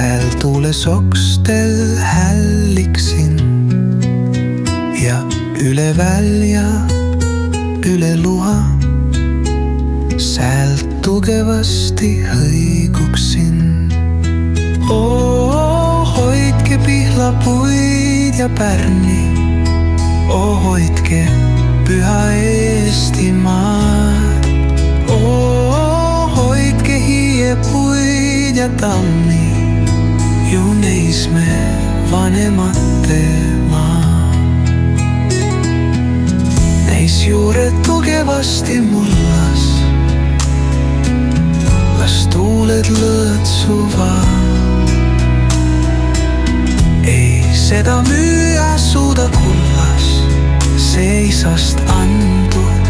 Sääl tuules okstel hälliksin ja üle välja, üle luha säält tugevasti hõiguksin. Hoidke pihlapuid ja pärni, hoidke püha Eestimaad. Hoidke hiiepuid ja tammi, ju neis me vanemate maa. Neis juured tugevasti mullas, las tuuled lõõtsuvad. Ei seda müüa suuda kullas, seisast antud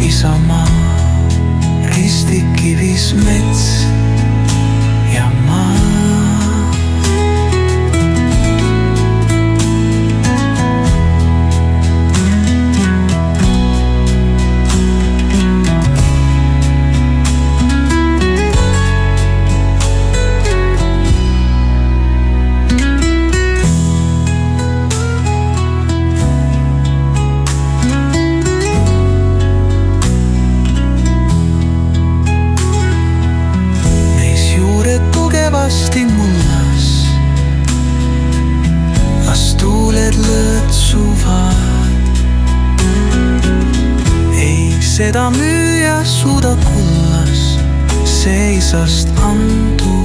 isamaa. Ristikivis mets ja maa. Mullas, las tuuled lõõtsuvad. Ei seda müüa suuda kullas, seisast antud